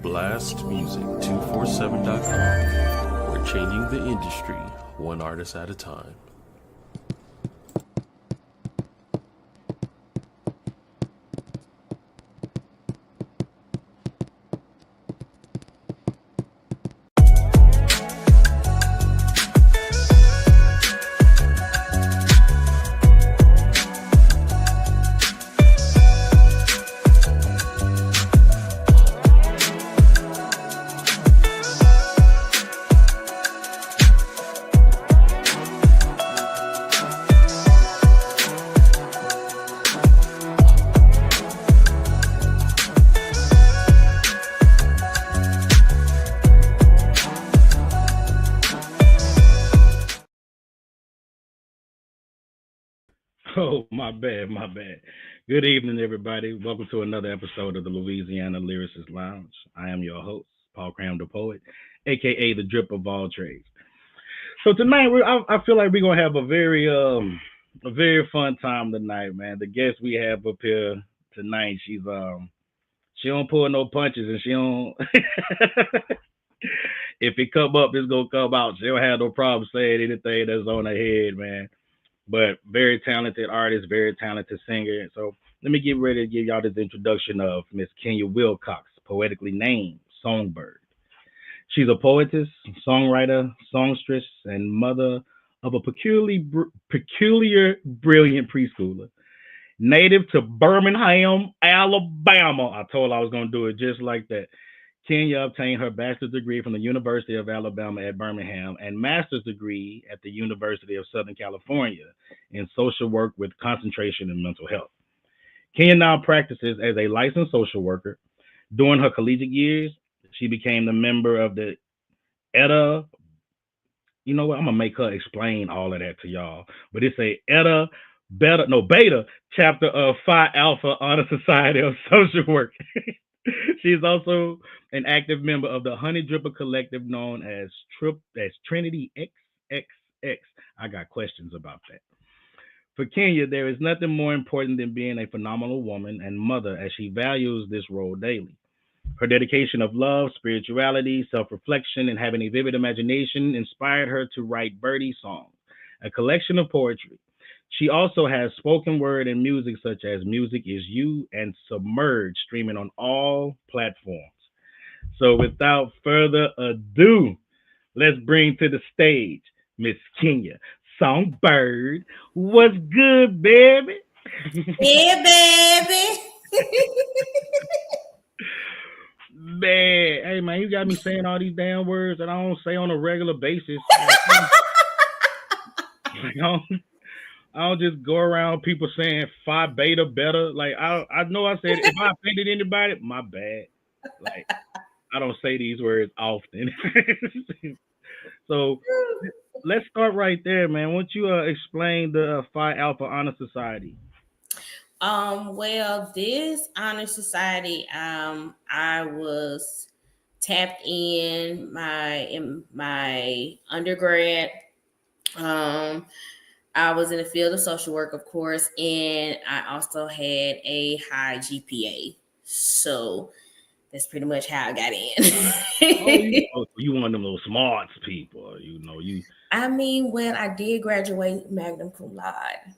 blastmusic247.com. We're changing the industry one artist at a time. Oh, my bad. Good evening, everybody. Welcome to another episode of the Louisiana Lyricist Lounge. I am your host, Paul Cram the Poet, aka the Drip of All Trades. So tonight, I feel like we're gonna have a very fun time tonight, man. The guest we have up here tonight, she don't pull no punches, and she don't. If it come up, it's gonna come out. She don't have no problem saying anything that's on her head, man. But very talented artist, very talented singer. So let me get ready to give y'all this introduction of Miss Kenya Wilcox, poetically named SongByrd. She's a poetess, songwriter, songstress, and mother of a peculiar, brilliant preschooler. Native to Birmingham, Alabama. I told her I was going to do it just like that. Kenya obtained her bachelor's degree from the University of Alabama at Birmingham and master's degree at the University of Southern California in social work with concentration in mental health. Kenya now practices as a licensed social worker. During her collegiate years, she became the member of the ETA. You know what? I'm gonna make her explain all of that to y'all. But it's a beta chapter of Phi Alpha Honor Society of Social Work. She's also an active member of the Honey Dripper Collective known as Trinity XXX. I got questions about that. For Kenya, there is nothing more important than being a phenomenal woman and mother as she values this role daily. Her dedication of love, spirituality, self-reflection, and having a vivid imagination inspired her to write Birdie Songs, a collection of poetry. She also has spoken word and music such as Music Is You and Submerge streaming on all platforms. So without further ado, let's bring to the stage Miss Kenya SongByrd. What's good, baby? Yeah, baby. Man, hey man, you got me saying all these damn words that I don't say on a regular basis. I don't just go around people saying Phi Beta better. Like I know I said if I offended anybody, my bad. Like I don't say these words often. So let's start right there, man. Why don't you explain the Phi Alpha Honor Society? Well, this honor society, I was tapped in my undergrad. I was in the field of social work, of course, and I also had a high GPA. So that's pretty much how I got in. You one of them little smarts people, you. I mean, well, I did graduate magna cum laude.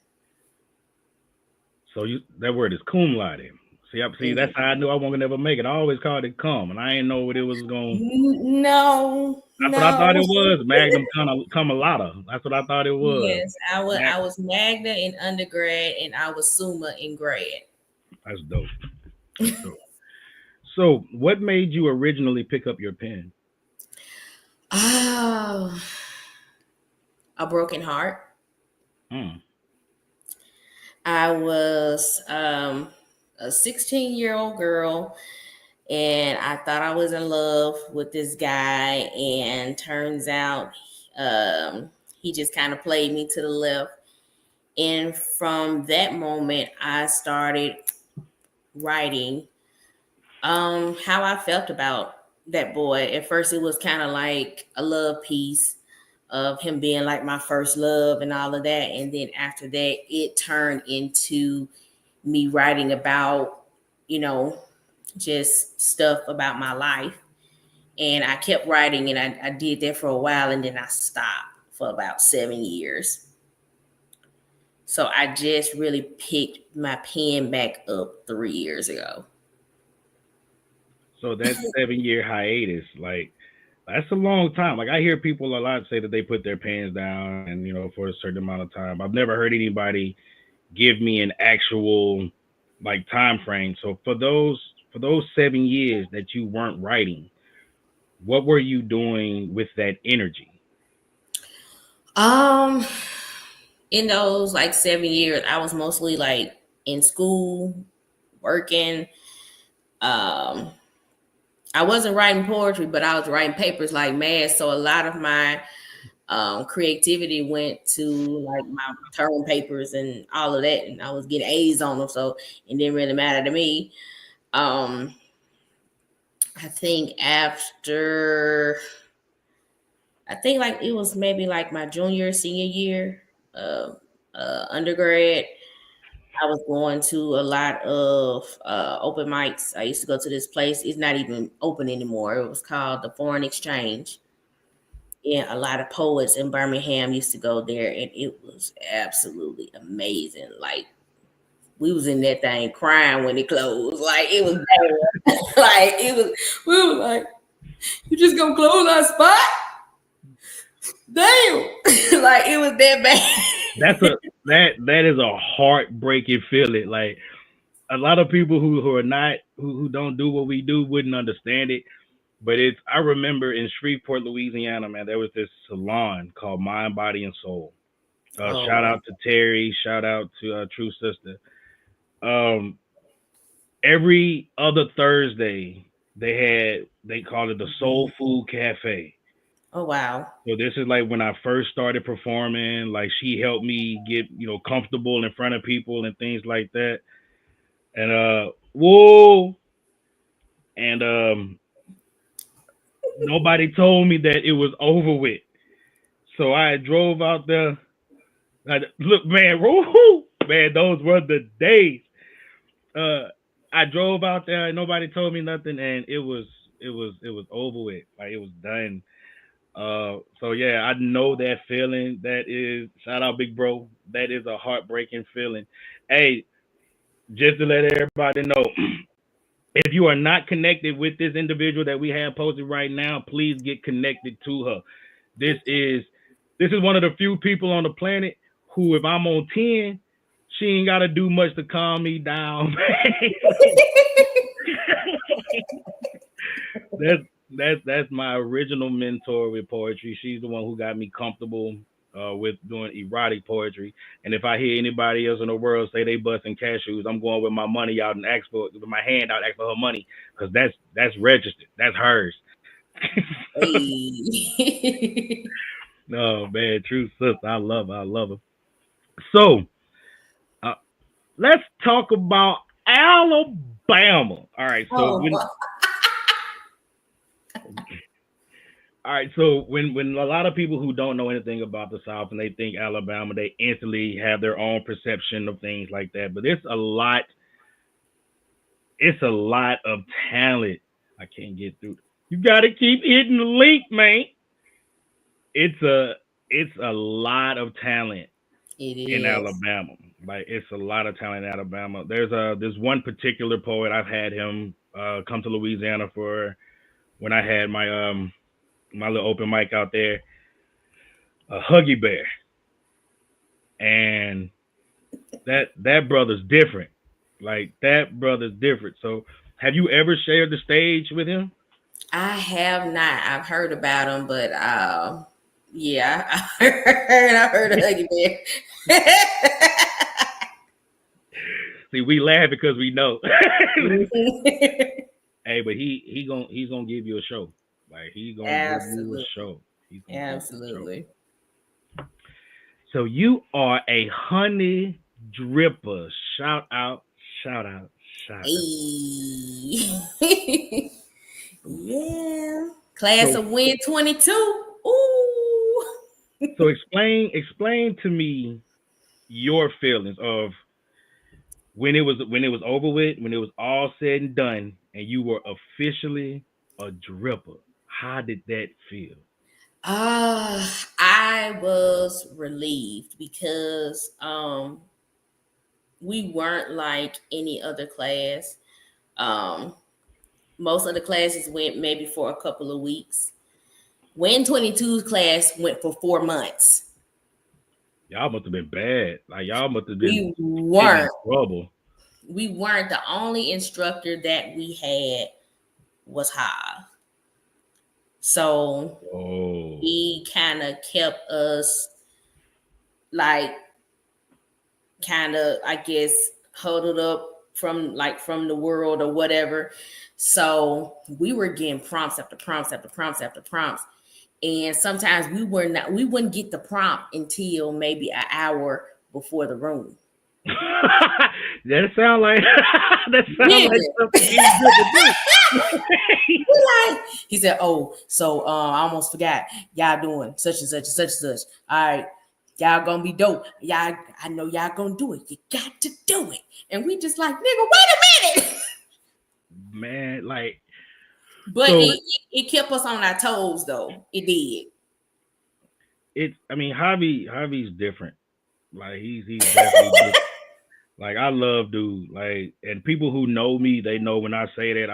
So that word is cum laude. See, that's how I knew I wasn't gonna never make it. I always called it cum, and I didn't know what it was going. No, that's what I thought it was. Magnum cum laude. That's what I thought it was. Yes, I was magna in undergrad, and I was summa in grad. That's dope. So, what made you originally pick up your pen? Oh, a broken heart. I was a 16-year-old girl, and I thought I was in love with this guy, and turns out he just kind of played me to the left. And from that moment, I started writing how I felt about that boy. At first, it was kind of like a love piece of him being like my first love and all of that. And then after that, it turned into me writing about, just stuff about my life. And I kept writing, and I did that for a while, and then I stopped for about 7 years. So I just really picked my pen back up 3 years ago. So that 7 year hiatus, like that's a long time. Like I hear people a lot say that they put their pens down and for a certain amount of time. I've never heard anybody give me an actual like time frame. So for those 7 years that you weren't writing, what were you doing with that energy? Um, in those like 7 years, I was mostly like in school, working. Um, I wasn't writing poetry, but I was writing papers like mad. So a lot of my creativity went to like my term papers and all of that, and I was getting A's on them, so it didn't really matter to me. Um, I think like it was maybe like my junior senior year of undergrad. I was going to a lot of open mics. I used to go to this place. It's not even open anymore. It was called the Foreign Exchange. Yeah, a lot of poets in Birmingham used to go there, and it was absolutely amazing. Like we was in that thing crying when it closed. Like it was bad. Like it was. We were like, "You just gonna close our spot?" Damn, like it was that bad. That is a heartbreaking feeling. Like a lot of people who are not who don't do what we do wouldn't understand it. But I remember in Shreveport, Louisiana, man, there was this salon called Mind, Body, and Soul. Oh Shout wow. out to Terry. Shout out to True Sister. Um, every other Thursday they called it the Soul Food Cafe. Oh wow. So this is like when I first started performing. Like she helped me get comfortable in front of people and things like that. And whoa, and nobody told me that it was over with. So I drove out there. Look, man, woo, man, those were the days. Uh, I drove out there and nobody told me nothing, and it was over with. Like it was done. So yeah, I know that feeling. That is shout out, big bro. That is a heartbreaking feeling. Hey, just to let everybody know, if you are not connected with this individual that we have posted right now, please get connected to her. This is this is one of the few people on the planet who, if I'm on 10, she ain't gotta do much to calm me down. that's that's my original mentor with poetry. She's the one who got me comfortable with doing erotic poetry. And if I hear anybody else in the world say they busting cashews, I'm going with my money out and ask for with my hand out, ask for her money because that's registered. That's hers. Hey. No man, true sister. I love her. So uh, let's talk about Alabama. All right. So Oh, when All right, so when a lot of people who don't know anything about the South and they think Alabama, they instantly have their own perception of things like that. But it's a lot of talent. I can't get through. You got to keep hitting the link, man. It's a it's a lot of talent it in is. Alabama. Like it's a lot of talent in Alabama. There's one particular poet I've had him come to Louisiana for when I had my little open mic out there, a Huggy Bear, and that brother's different. Like that brother's different. So, have you ever shared the stage with him? I have not. I've heard about them, but yeah, I heard of Huggy Bear. See, we laugh because we know. Mhm. Hey, but he's gonna give you a show. Like he's gonna give you a Absolutely. show. He's gonna give you a show. Absolutely. So you are a honey dripper. Shout out, shout out, shout out. Hey. Yeah. Class So of Win 22. Ooh. so explain to me your feelings of when it was over with, when it was all said and done, and you were officially a dripper. How did that feel? I was relieved because we weren't like any other class. Um, most of the classes went maybe for a couple of weeks. When 22's class went for 4 months. Y'all must have been bad. Like y'all must have been We getting in weren't. trouble. We weren't. The only instructor that we had was Hive. So Oh. he kind of kept us like kind of, I guess, huddled up from the world or whatever. So we were getting prompts after prompts after prompts after prompts. And sometimes we wouldn't get the prompt until maybe an hour before the room. That sound like something he's good to do. He said, "Oh, so I almost forgot. Y'all doing such and such and such and such. All right, y'all gonna be dope. Y'all, I know y'all gonna do it. You got to do it." And we just like, nigga, wait a minute. Man, like, But so it kept us on our toes, though. It did. I mean, Javi's different. Like he's definitely different. Like I love dude. Like, and people who know me, they know when I say that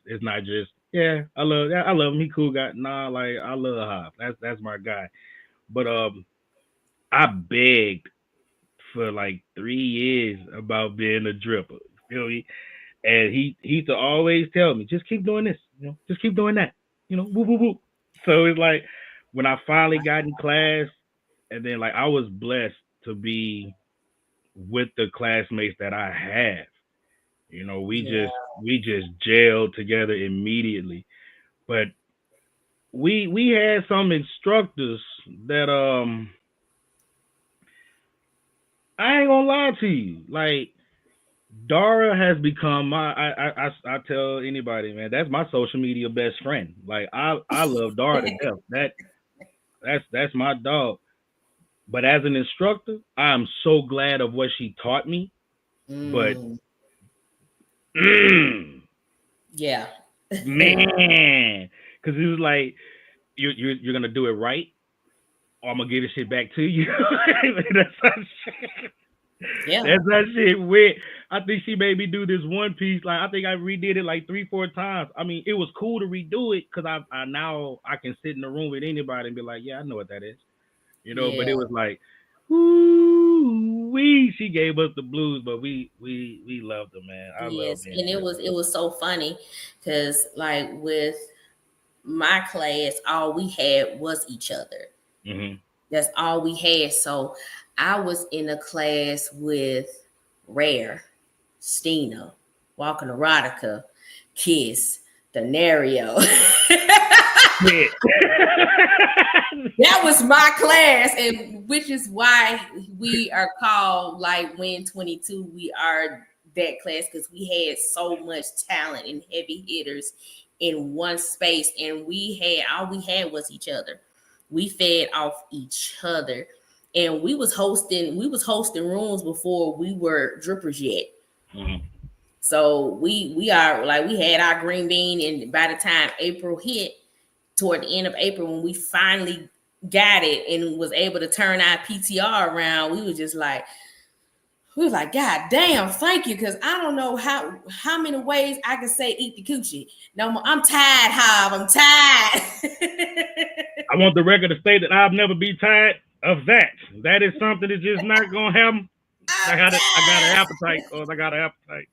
it's not just yeah, I love him. He cool guy. Nah, like I love Jav. That's my guy. But I begged for like 3 years about being a dripper. Feel me? And he used to always tell me, just keep doing this, just keep doing that, woo woo woo. So it's like when I finally got in class, and then like I was blessed to be with the classmates that I have. Yeah. We just gelled together immediately. But we had some instructors that I ain't gonna lie to you, like Dara has become I tell anybody, man, that's my social media best friend. Like I love Dara to death. That's my dog. But as an instructor, I'm so glad of what she taught me. But Mm, mm, yeah. man, because it was like you're gonna do it right, or I'm gonna give this shit back to you. That's how shit, Yeah. that's how shit went. I think she made me do this one piece. Like I think I redid it like 3-4 times. I mean, it was cool to redo it because I now I can sit in the room with anybody and be like, yeah, I know what that is. But Yeah. it was like, ooh, she gave us the blues, but we loved her, man. I love Yes. being And it was so funny because like with my class, all we had was each other. hmm That's all we had. So I was in a class with Rare, Stina, Walking Erotica, Kiss, Denario. Yeah. That was my class, and which is why we are called like Win 22. We are that class because we had so much talent and heavy hitters in one space, and all we had was each other. We fed off each other, and we was hosting rooms before we were drippers yet. Mhm. So we are like we had our green bean, and by the time April hit, toward the end of April, when we finally got it and was able to turn our PTR around, we was like, God damn, thank you, because I don't know how many ways I can say eat the coochie. No more. I'm tired, Hob. I'm tired. I want the record to state that I'll never be tired of that. That is something that's just not gonna happen. I got an appetite, cause I got an appetite.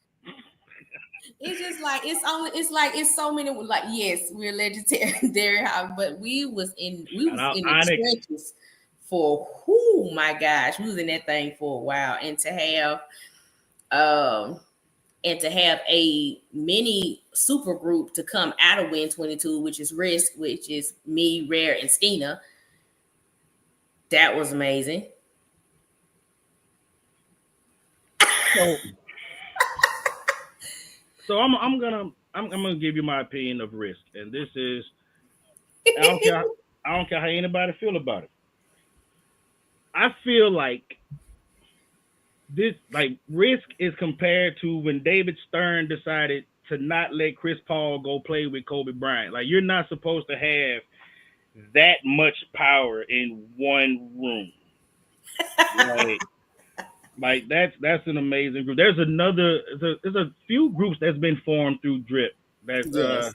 It's just like it's so many like yes, we're legendary, but we Shout was out in the Onyx. trenches for whoo my gosh, we was in that thing for a while, um and to have a mini super group to come out of Win 22, which is Risk, which is me, Rare, and Stina. That was amazing. So, I'm gonna give you my opinion of Risk, and this is I don't care I don't care how anybody feel about it. I feel like this like Risk is compared to when David Stern decided to not let Chris Paul go play with Kobe Bryant. Like, you're not supposed to have that much power in one room. Like that's an amazing group. There's a few groups that's been formed through Drip. Yes.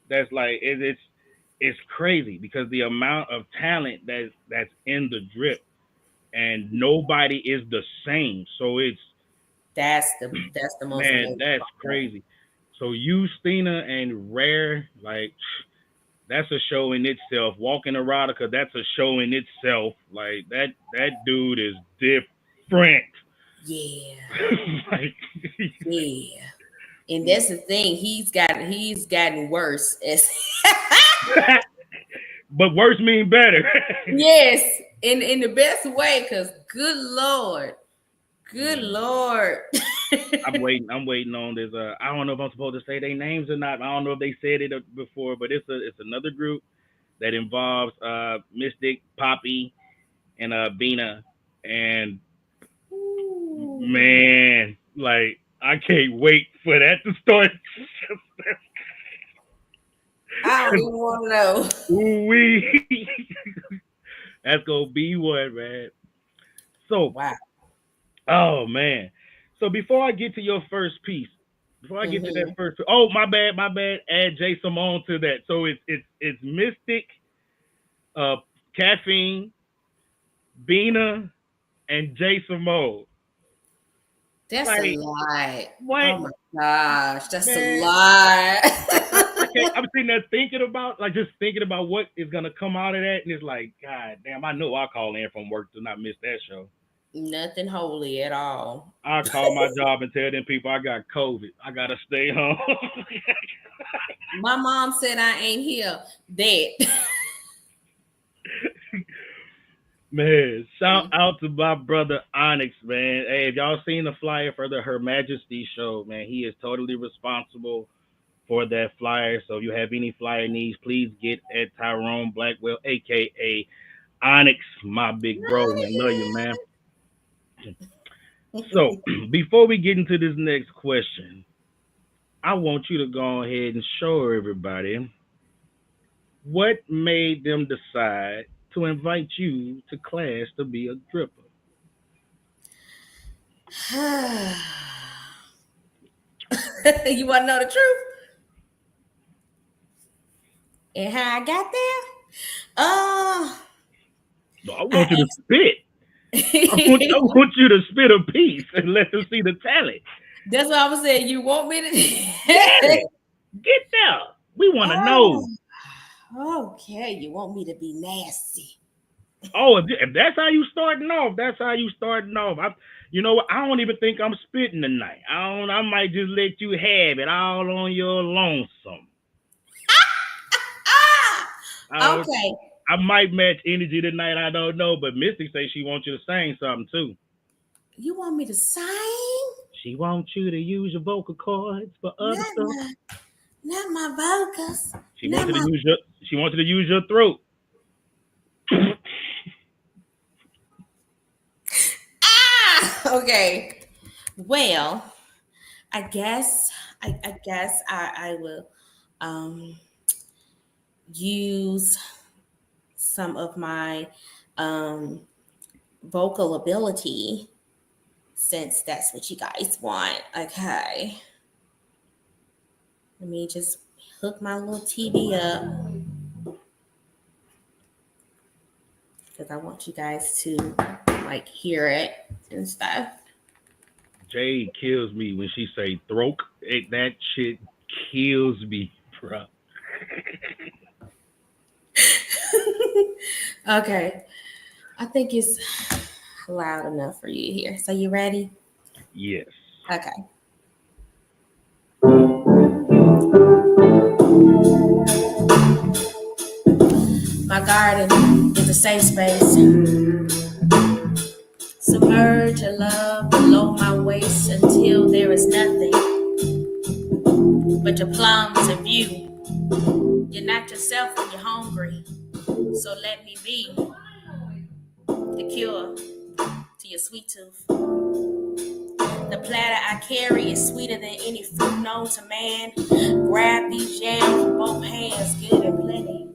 That's like it's crazy because the amount of talent that's in the Drip, and nobody is the same. So That's the most man, amazing that's part. crazy. So you, Stina, and Rare, like, that's a show in itself. Walking Erotica, that's a show in itself. Like, that dude is different. Yeah. Like, Yeah. And that's the thing. He's gotten worse. but worse mean better. Yes. In the best way, because good Lord. Good Lord. I'm waiting on this. I don't know if I'm supposed to say their names or not. I don't know if they said it before, but it's another group that involves Mystic, Poppy, and Bina. And Ooh. man, like, I can't wait for that to start. I don't even want to know. Ooh-wee. That's gonna be one, man. So, Wow. oh man. So before I get to your first piece, before I get to that Mm-hmm. first, oh my bad. Add Jay Simone to that. So it's Mystic, Caffeine, Bina, and Jay Simone. That's a Like, lie. what, Oh my gosh. That's a man? lie. I can't. I'm sitting there just thinking about what is gonna come out of that, and it's like, God damn, I know I'll call in from work to not miss that show. Nothing holy at all. I'll call my job and tell them people I got COVID. I gotta stay home. My mom said I ain't here. Dead. Man, shout out to my brother Onyx, man. Hey, if y'all seen the flyer for the Her Majesty show, man, he is totally responsible for that flyer. So if you have any flyer needs, please get at Tyrone Blackwell, aka Onyx, my big bro, man. Love you, man. So before we get into this next question, I want you to go ahead and show everybody what made them decide to invite you to class to be a dripper. You want to know the truth? And how I got there? No, I want you to spit. I want you to spit a piece and let them see the talent. That's what I was saying. You want me to? Get there. We want to know. Okay, you want me to be nasty? Oh, if that's how you starting off, that's how you starting off. You know what? I don't even think I'm spitting tonight. I might just let you have it all on your lonesome. Okay. I might match energy tonight. I don't know, but Mystic says she wants you to sing something too. You want me to sing? She wants you to use your vocal cords for other stuff. Not my vocals. She wants you to use your throat. Okay. Well, I guess I will use some of my vocal ability, since that's what you guys want. Okay. Let me just hook my little TV up, because I want you guys to like hear it and stuff. Jade kills me when she say throat. That shit kills me, bro. Okay. I think it's loud enough for you to hear. So you ready? Yes. Okay. My garden is a safe space. Submerge your love below my waist until there is nothing but your plums and view. You're not yourself when you're hungry, so let me be the cure to your sweet tooth. The The platter I carry is sweeter than any fruit known to man. Grab these yams with both hands, good and plenty.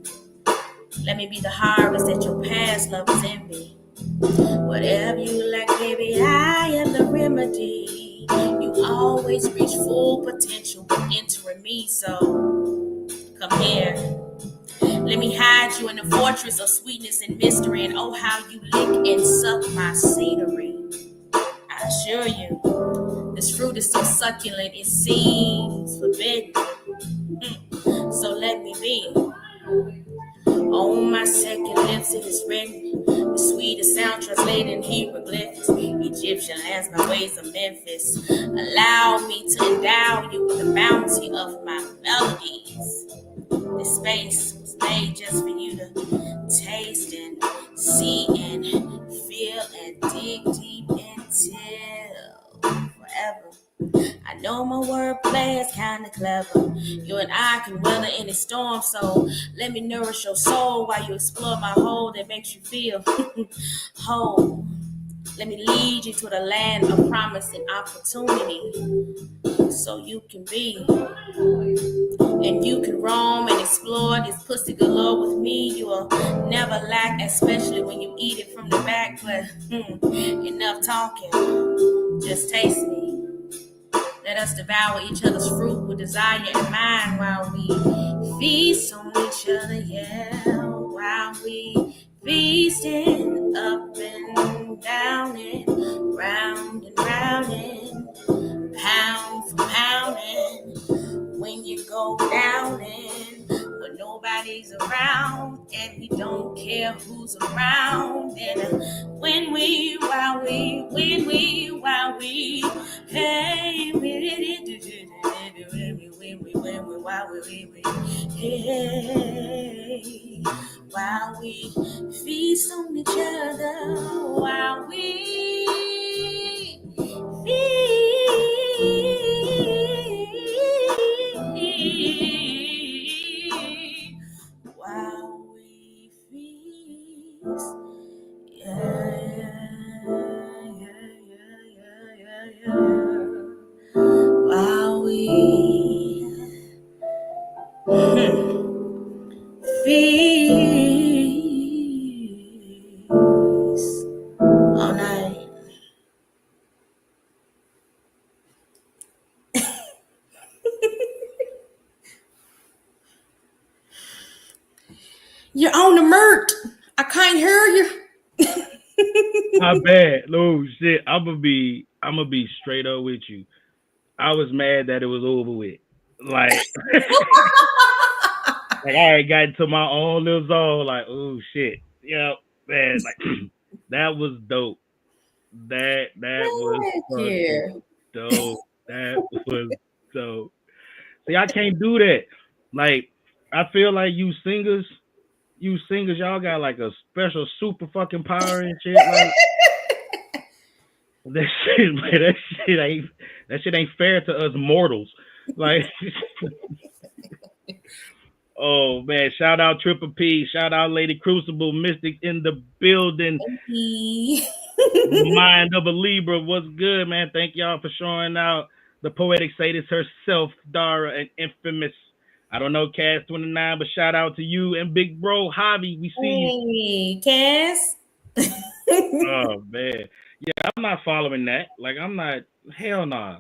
Let me be the harvest that your past lovers envy. Whatever you lack, baby, I am the remedy. You always reach full potential when entering me, so come here. Let me hide you in the fortress of sweetness and mystery, and oh, how you lick and suck my scenery. I assure you, this fruit is so succulent, it seems forbidden. So let me be. On my second lips it is written, the sweetest sound translated in hieroglyphics. Egyptian lands my ways of Memphis. Allow me to endow you with the bounty of my melodies. This space was made just for you to taste and see and feel and dig deep until forever. I know my wordplay is kinda clever. You and I can weather any storm, so let me nourish your soul while you explore my hole that makes you feel whole. Let me lead you to the land of promise and opportunity, so you can be. And you can roam and explore this pussy galore with me. You will never lack, especially when you eat it from the back. But enough talking, just taste me. Let us devour each other's fruit with desire in mind while we feast on each other, yeah. While we feasting up and down and round and pound for pounding. When you go down and when nobody's around and we don't care who's around, and when we, while we, hey, while we hey, while we feast on each other, while we while we feast, while we feast all night. You're on the mert. I can't hear you. My bad. No shit. I'm gonna be straight up with you. I was mad that it was over with. Like, like I had gotten to my own little zone. Like, oh shit. Yeah, man. Like that was dope. That was fucking dope. That was dope. See, I can't do that. Like, I feel like you singers, y'all got like a special super fucking power and shit. Like that shit, man, that shit ain't fair to us mortals. Like, oh man, shout out Triple P, shout out Lady Crucible, Mystic in the building. Mind of a Libra, what's good, man? Thank y'all for showing out. The poetic sadist herself, Dara, and infamous. I don't know, Cass 29, but shout out to you and Big Bro Javi. We see you, Cass. Oh man, yeah, I'm not following that. Like, I'm not. Hell nah.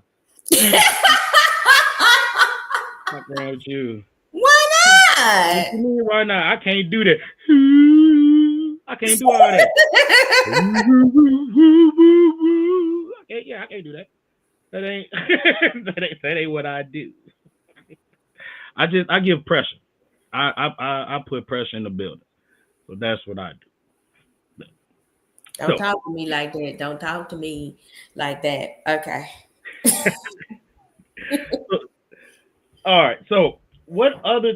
What's wrong with you? Why not? What you mean, why not? I can't do that. I can't do all that. I can't do that. That ain't that ain't what I do. I give pressure. I put pressure in the building. So that's what I do. Don't talk to me like that. Don't talk to me like that. Okay. All right. So what other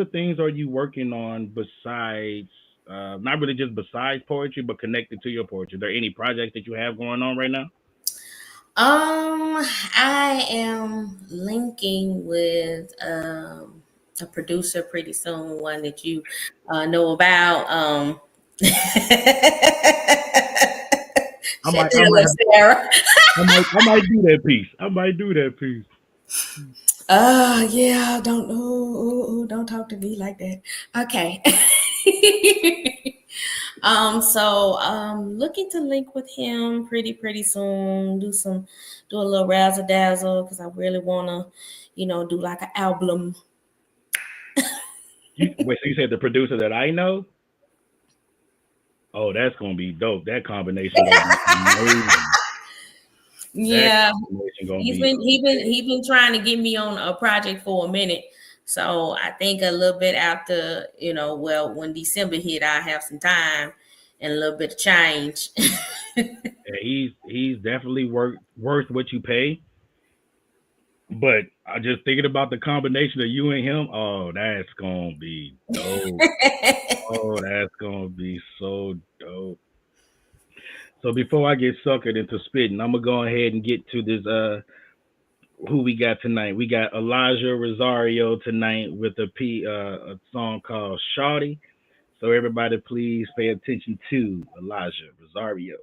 things are you working on besides not really just besides poetry, but connected to your poetry? Are there any projects that you have going on right now? I am linking with a producer pretty soon, one that you know about. I Shut might, I that might, up, Sarah. I might do that piece. I might do that piece. Yeah, don't don't talk to me like that. Okay. Looking to link with him pretty soon. Do a little razzle dazzle because I really wanna, do like an album. Wait, so you said the producer that I know? Oh, that's gonna be dope. That combination gonna be amazing. That Yeah, combination gonna he's be been he been trying to get me on a project for a minute. So I think a little bit after, well, when December hit, I have some time and a little bit of change. yeah, he's definitely worth what you pay. But I just thinking about the combination of you and him. Oh, that's gonna be dope. Oh, that's gonna be so dope. So before I get suckered into spitting, I'm gonna go ahead and get to this. Who we got tonight? We got Elijah Rosario tonight with a song called "Shawty." So everybody, please pay attention to Elijah Rosario.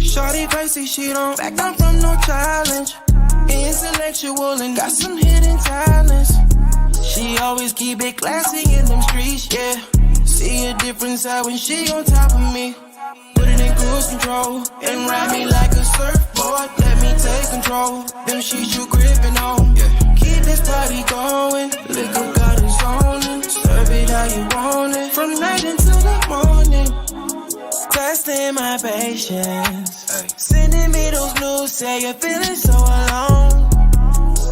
Shorty crazy, she don't back down from no challenge. Intellectual and got some hidden talents. She always keep it classy in them streets, yeah. See a different side when she on top of me. Put it in cruise control and ride me like a surfboard. Let me take control. Them sheets you gripping on, yeah. Keep this party going. Liquor got its own. Serve it how you want it. From night until the morning. Testing my patience. Sending me those news, say you're feeling so alone.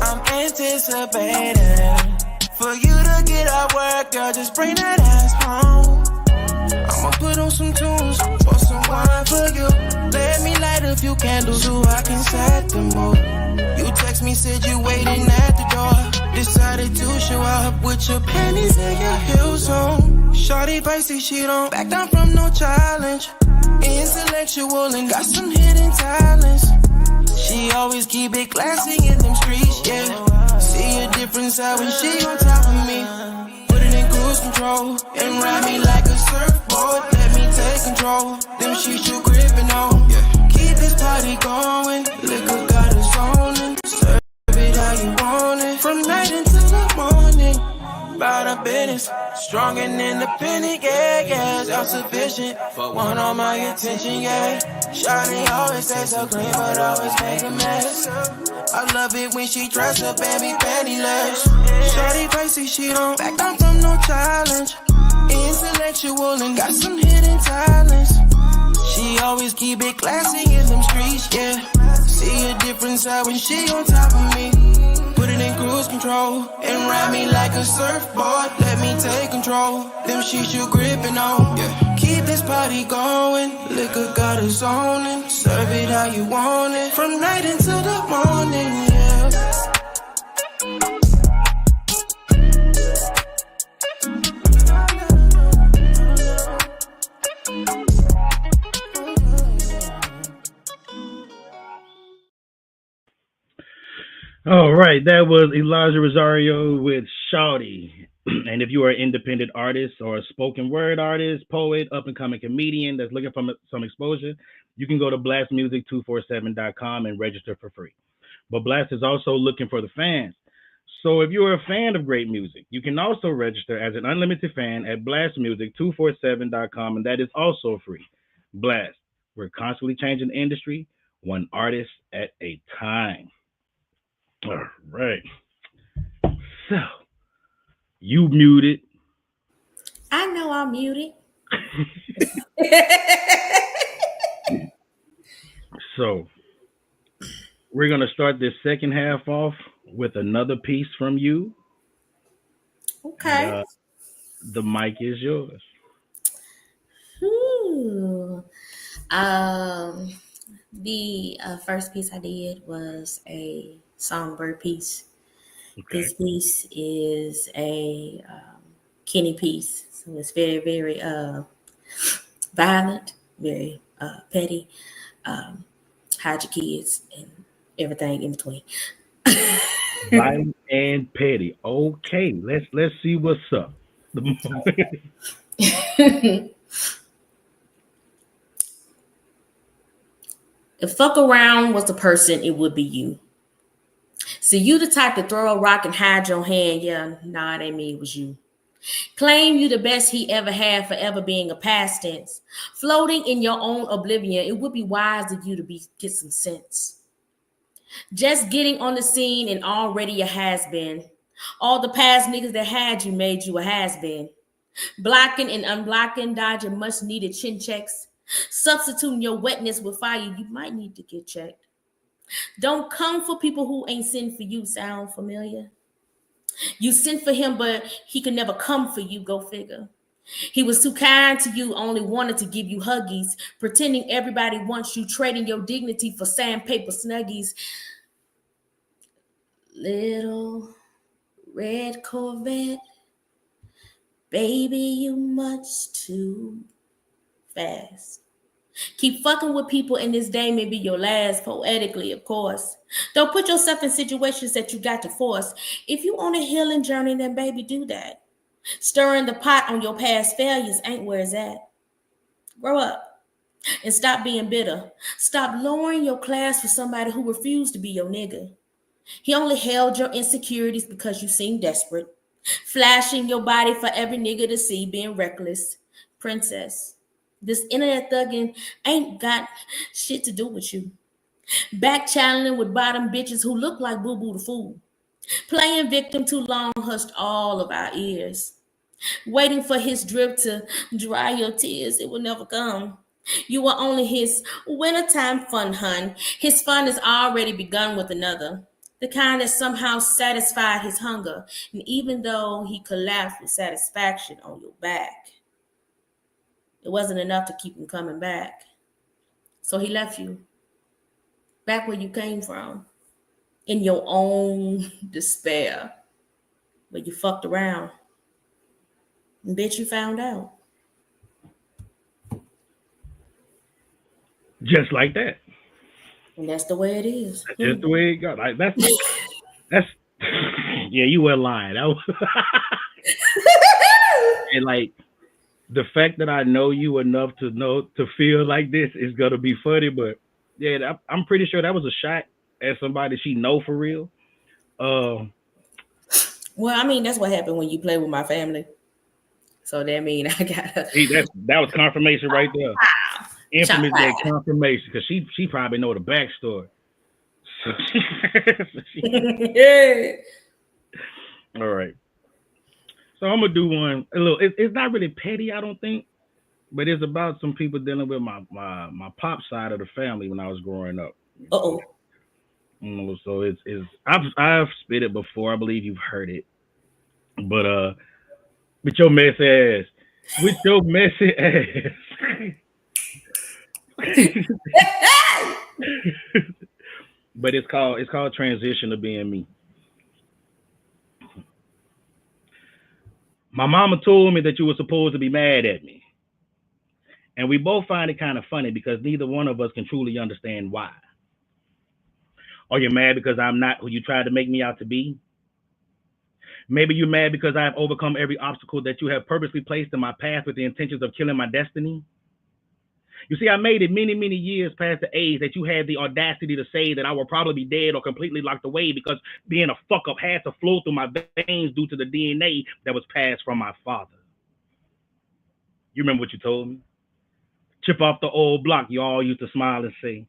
I'm anticipating for you to get out work, girl. Just bring that ass home. I'ma put on some tunes, pour some wine for you. Let me light a few candles so I can set the mood. You text me, said you waiting at the door. Decided to show up with your panties and your heels on. Shorty feisty, she don't back down from no challenge. Intellectual and got some hidden talents. She always keep it classy in them streets, yeah. See a different side when she on top of me. Put it in cruise control and ride me like a surfboard. Let me take control. Them sheets you gripping on, yeah. Keep this party going. Liquor got its own and serve it how you want it. From night until the morning. About a business, strong and independent, yeah, self-sufficient. For one on my attention, yeah. Shawty always stay so clean, but always make a mess. I love it when she dress up and be pantyless. Shawty feisty, she don't back down from no challenge. Intellectual and got some hidden talents. She always keep it classy in them streets, yeah. See a different side when she on top of me. Put it in cruise control and ride me like a surfboard. Let me take control. Them sheets you gripping on, yeah. Keep this party going. Liquor got its own and serve it how you want it. From night until the morning, yeah. All right, that was Elijah Rosario with Shawty. And if you are an independent artist or a spoken word artist, poet, up and coming comedian that's looking for some exposure, you can go to blastmusic247.com and register for free. But Blast is also looking for the fans. So if you're a fan of great music, you can also register as an unlimited fan at blastmusic247.com, and that is also free. Blast, we're constantly changing the industry, one artist at a time. All right. So, you muted. I know I'm muted. So, we're going to start this second half off with another piece from you. Okay. And, the mic is yours. Ooh. The first piece I did was a SongByrd piece. Okay. This piece is a Kenny piece, so it's very, very violent, very petty. Hide your kids and everything in between. Violent and petty. Okay, let's see what's up. If fuck around was the person, it would be you. So you the type to throw a rock and hide your hand. Yeah, nah, it ain't me, it was you. Claim you the best he ever had, forever being a past tense. Floating in your own oblivion, it would be wise of you to get some sense. Just getting on the scene and already a has-been. All the past niggas that had you made you a has-been. Blocking and unblocking, dodging much needed chin checks. Substituting your wetness with fire, you might need to get checked. Don't come for people who ain't sent for you. Sound familiar? You sent for him, but he could never come for you. Go figure. He was too kind to you, only wanted to give you huggies, pretending everybody wants you, trading your dignity for sandpaper snuggies. Little red Corvette, baby, you much too fast. Keep fucking with people in this day may be your last, poetically, of course. Don't put yourself in situations that you got to force. If you on a healing journey, then baby, do that. Stirring the pot on your past failures ain't where it's at. Grow up and stop being bitter. Stop lowering your class for somebody who refused to be your nigga. He only held your insecurities because you seemed desperate. Flashing your body for every nigga to see, being reckless. Princess. This internet thugging ain't got shit to do with you. Back channeling with bottom bitches who look like Boo Boo the Fool. Playing victim too long hushed all of our ears. Waiting for his drip to dry your tears, it will never come. You are only his wintertime fun, hun. His fun has already begun with another. The kind that somehow satisfied his hunger. And even though he collapsed with satisfaction on your back, it wasn't enough to keep him coming back. So he left you back where you came from, in your own despair. But you fucked around. And bitch, you found out. Just like that. And that's the way it is. That's just the way it goes. Like, that's yeah, you were lying. That was and like the fact that I know you enough to feel like this is gonna be funny, but yeah, I'm pretty sure that was a shot at somebody she know for real. Well, I mean, that's what happened when you play with my family. So that mean I gotta. See, that was confirmation right there. Infamous that confirmation, because she probably know the backstory. All right. So I'm gonna do one a little. It's not really petty, I don't think, but it's about some people dealing with my pop side of the family when I was growing up. Uh-oh. So it's I've spit it before. I believe you've heard it, but with your messy ass. But it's called Transition to Being Me. My mama told me that you were supposed to be mad at me. And we both find it kind of funny because neither one of us can truly understand why. Are you mad because I'm not who you tried to make me out to be? Maybe you're mad because I have overcome every obstacle that you have purposely placed in my path with the intentions of killing my destiny. You see, I made it many, many years past the age that you had the audacity to say that I will probably be dead or completely locked away because being a fuck up had to flow through my veins due to the DNA that was passed from my father. You remember what you told me? Chip off the old block, you all used to smile and say.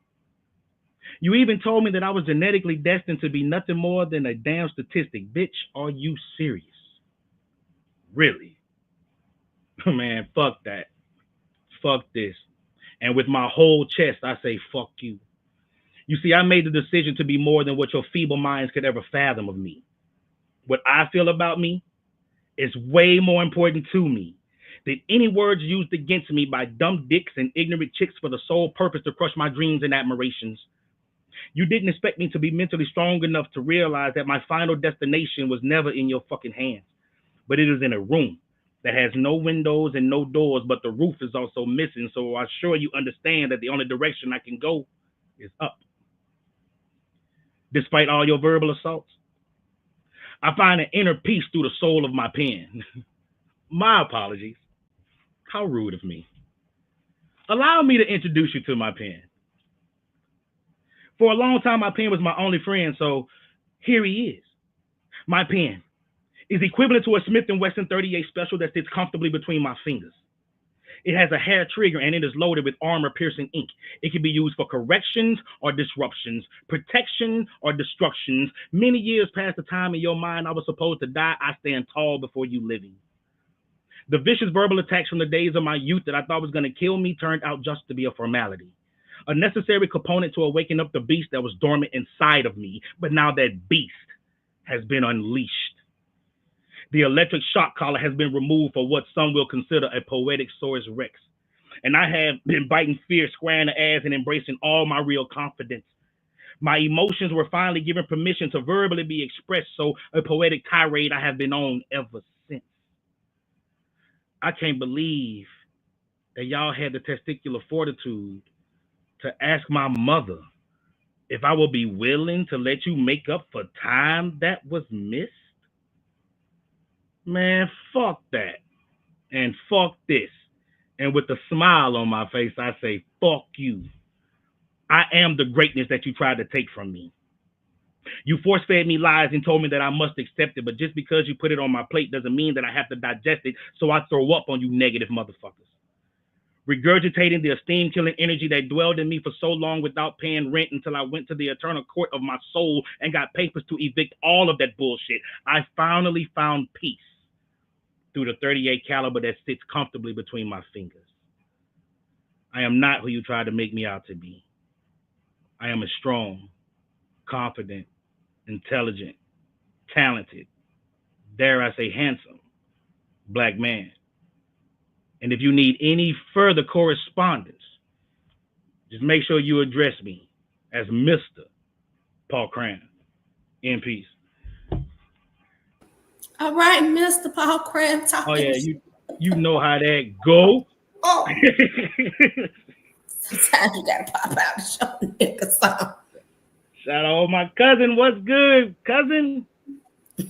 You even told me that I was genetically destined to be nothing more than a damn statistic. Bitch, are you serious? Really? Man, fuck that. Fuck this. And with my whole chest, I say, fuck you. You see, I made the decision to be more than what your feeble minds could ever fathom of me. What I feel about me is way more important to me Did any words used against me by dumb dicks and ignorant chicks for the sole purpose to crush my dreams and admirations? You didn't expect me to be mentally strong enough to realize that my final destination was never in your fucking hands, but it is in a room that has no windows and no doors, but the roof is also missing. So I'm sure you understand that the only direction I can go is up. Despite all your verbal assaults, I find an inner peace through the soul of my pen. My apologies. How rude of me. Allow me to introduce you to my pen. For a long time, my pen was my only friend, so here he is. My pen is equivalent to a Smith & Wesson 38 Special that sits comfortably between my fingers. It has a hair trigger and it is loaded with armor-piercing ink. It can be used for corrections or disruptions, protection or destructions. Many years past the time in your mind I was supposed to die, I stand tall before you living. The vicious verbal attacks from the days of my youth that I thought was going to kill me turned out just to be a formality, a necessary component to awaken up the beast that was dormant inside of me. But now that beast has been unleashed. The electric shock collar has been removed for what some will consider a poetic Saurus Rex. And I have been biting fear, squaring the ass, and embracing all my real confidence. My emotions were finally given permission to verbally be expressed, so a poetic tirade I have been on ever since. I can't believe that y'all had the testicular fortitude to ask my mother if I would be willing to let you make up for time that was missed. Man, fuck that. And fuck this. And with a smile on my face, I say, fuck you. I am the greatness that you tried to take from me. You force-fed me lies and told me that I must accept it, but just because you put it on my plate doesn't mean that I have to digest it, so I throw up on you negative motherfuckers. Regurgitating the esteem-killing energy that dwelled in me for so long without paying rent until I went to the eternal court of my soul and got papers to evict all of that bullshit, I finally found peace through the 38 caliber that sits comfortably between my fingers. I am not who you tried to make me out to be. I am a strong, confident, intelligent, talented, dare I say handsome, black man. And if you need any further correspondence, just make sure you address me as Mr. Paul Cram. In peace. All right, Mr. Paul Cram talking. Oh yeah, you know how that go. Oh. Sometimes you gotta pop out and show niggas something. Shout out my cousin. What's good, cousin?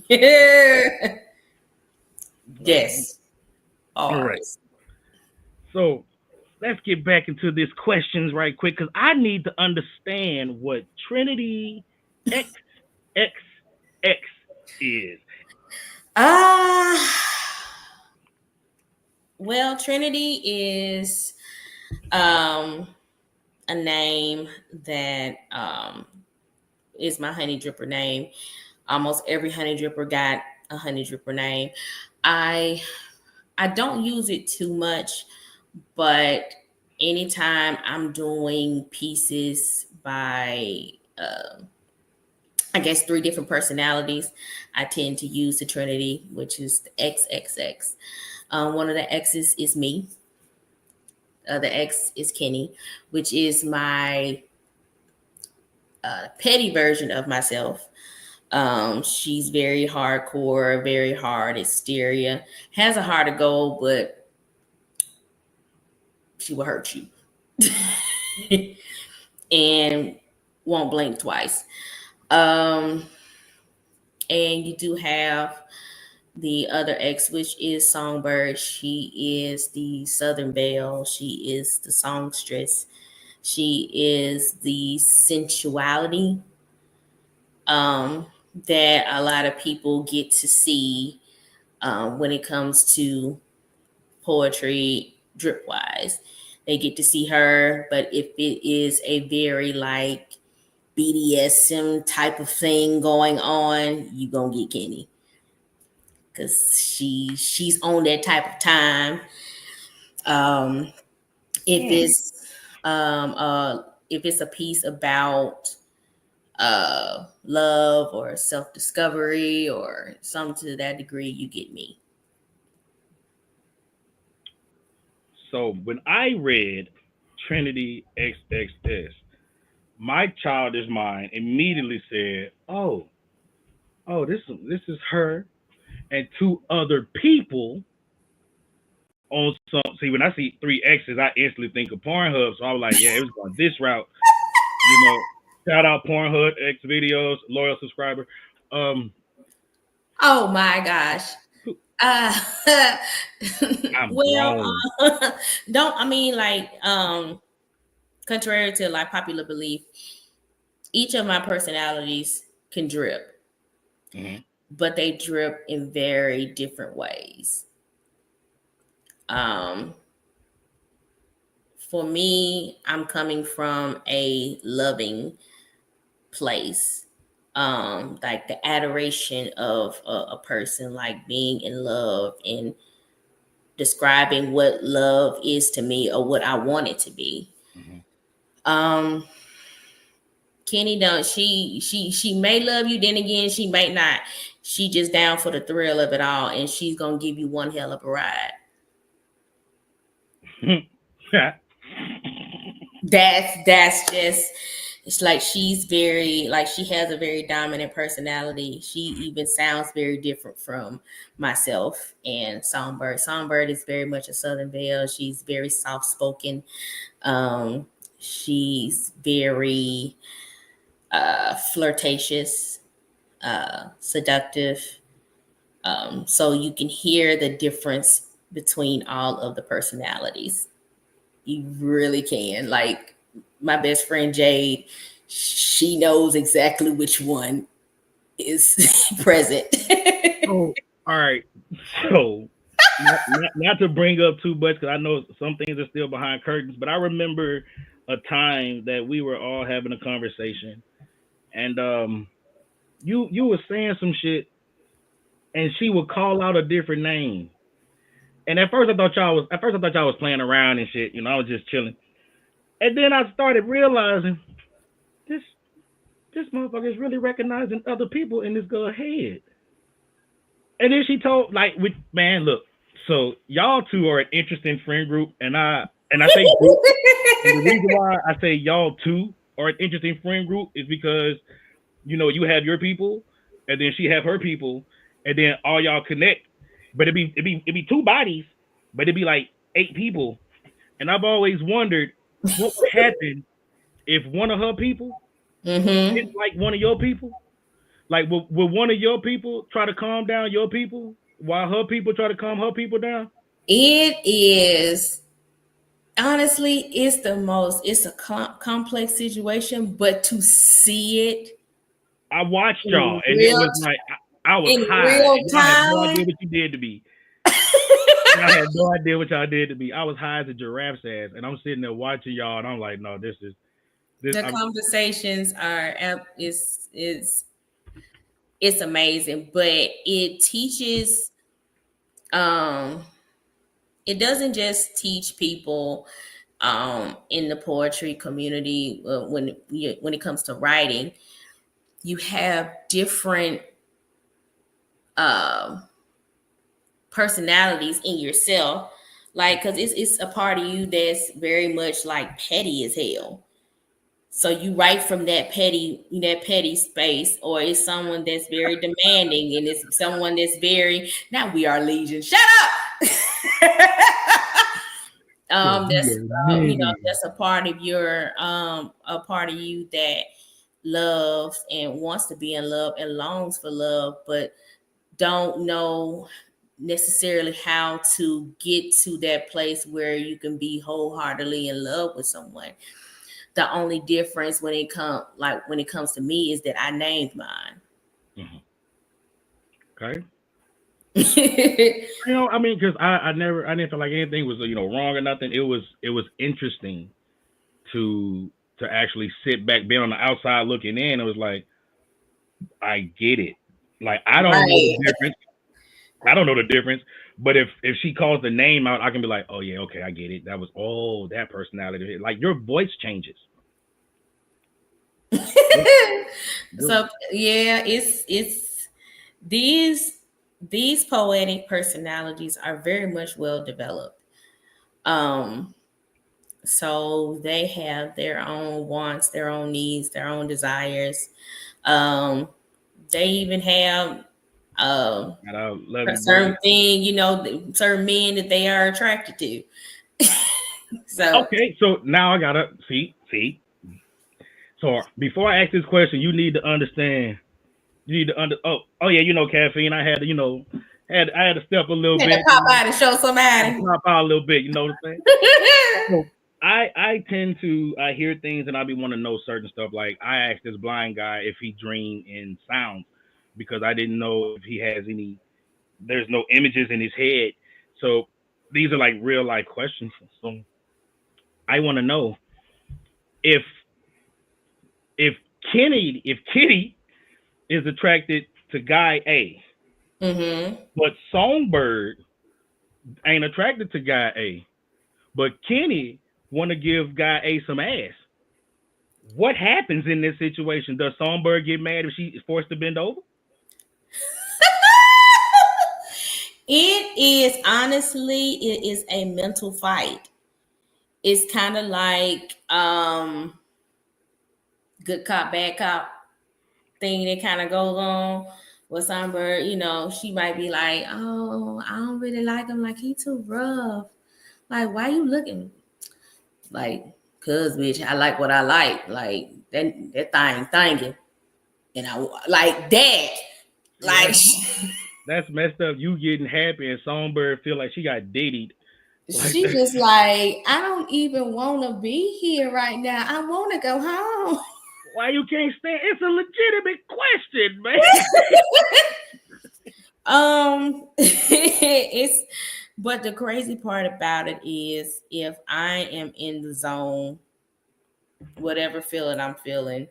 Yeah. Yes. All right. So let's get back into these questions right quick, because I need to understand what Trinity XXX is. Well, Trinity is a name that is my honey dripper name. Almost every honey dripper got a honey dripper name. I don't use it too much, but anytime I'm doing pieces by I guess 3 different personalities, I tend to use the Trinity, which is the XXX. One of the X's is me. The X is Kenny, which is my petty version of myself. She's very hardcore, very hard exterior, has a heart of gold, but she will hurt you and won't blink twice. And you do have the other X, which is SongByrd. She is the Southern Belle. She is the songstress. She is the sensuality that a lot of people get to see when it comes to poetry drip-wise. They get to see her, but if it is a very like BDSM type of thing going on, you gonna get Kenny, because she's on that type of time. If it's a piece about love or self-discovery or something to that degree, you get me. So when I read Trinity XXS, my childish mind immediately said, "Oh, this is her and two other people on some." See, when I see three X's, I instantly think of Pornhub. So I was like, "Yeah, it was going this route." You know, shout out Pornhub X videos, loyal subscriber. Um, Oh my gosh. Uh, I'm well, grown. don't I mean like contrary to like popular belief, each of my personalities can drip, Mm-hmm. but they drip in very different ways. Um, for me, I'm coming from a loving place. Like the adoration of a person, like being in love and describing what love is to me or what I want it to be. Mm-hmm. Um, Kenny don't she may love you, then again she might not. She just down for the thrill of it all, and she's gonna give you one hell of a ride. That's just, it's like she's very, like she has a very dominant personality. She even sounds very different from myself and Songbird. Songbird is very much a Southern Belle. She's very soft spoken. She's very flirtatious, seductive. So you can hear the difference between all of the personalities. You really can. Like my best friend Jade, she knows exactly which one is present. Oh, all right. So, not to bring up too much, because I know some things are still behind curtains, but I remember a time that we were all having a conversation, and you were saying some shit, and she would call out a different name. And at first I thought y'all was playing around and shit. I was just chilling. And then I started realizing this this motherfucker is really recognizing other people in this girl's head. And then she told, like, man, look, so y'all two are an interesting friend group, and I say group, and the reason why I say y'all two are an interesting friend group is because you have your people, and then she have her people, and then all y'all connect. But it'd be two bodies, but it'd be like 8 people. And I've always wondered what would happen if one of her people is Mm-hmm. like one of your people. Like, will one of your people try to calm down your people while her people try to calm her people down? It is, honestly, it's a complex situation, but to see it I watched y'all, in and it real, was like I was in high, real and y'all had no time, idea what you did to me. Y'all had no idea what y'all did to me. I was high as a giraffe's ass, and I'm sitting there watching y'all, and I'm like, no, this is this. the conversations are is it's amazing, but it teaches. Um, it doesn't just teach people in the poetry community when it comes to writing. You have different um personalities in yourself, like because it's a part of you that's very much like petty as hell. So you write from that petty space, or it's someone that's very demanding, and it's someone that's very, now we are legion. Shut up. That's that's a part of your a part of you that loves and wants to be in love and longs for love, but don't know necessarily how to get to that place where you can be wholeheartedly in love with someone. The only difference when it comes to me is that I named mine. Mhm. Okay. Mm-hmm. I mean, because I didn't feel like anything was wrong or nothing. It was interesting to actually sit back, being on the outside looking in. It was like, I get it. Like, I don't know the Right. difference. I don't know the difference. But if she calls the name out, I can be like, oh yeah, okay, I get it. That was that personality. Like, your voice changes. Your, your, So yeah, it's these poetic personalities are very much well developed. So they have their own wants, their own needs, their own desires. They even have And I love a you, bro. certain thing, certain men that they are attracted to. So Okay, so now I gotta see. So before I ask this question, you need to understand. You need to Oh yeah, caffeine. I had to, I had to step a little had to bit. pop out and show somebody. Pop out a little bit. You know what I'm saying? So I tend to I hear things and I be want to know certain stuff. Like I asked this blind guy if he dreamed in sounds because I didn't know if he has any. There's no images in his head, so these are like real life questions. So I want to know if if if Kitty is attracted to guy A, but SongByrd ain't attracted to guy A, but Kenny want to give guy A some ass. What happens in this situation? Does SongByrd get mad if she is forced to bend over? It is a mental fight. It's kind of like good cop, bad cop thing that kind of goes on with SongByrd. She might be like, oh, I don't really like him. Like, he too rough. Like, why you looking? Like, cause bitch, I like what I like. Like that thing thinking. And I like that. Like that's messed up. You getting happy and SongByrd feel like she got dated. She just like, I don't even want to be here right now. I want to go home. Why you can't stand? It's a legitimate question, man. But the crazy part about it is if I am in the zone, whatever feeling I'm feeling,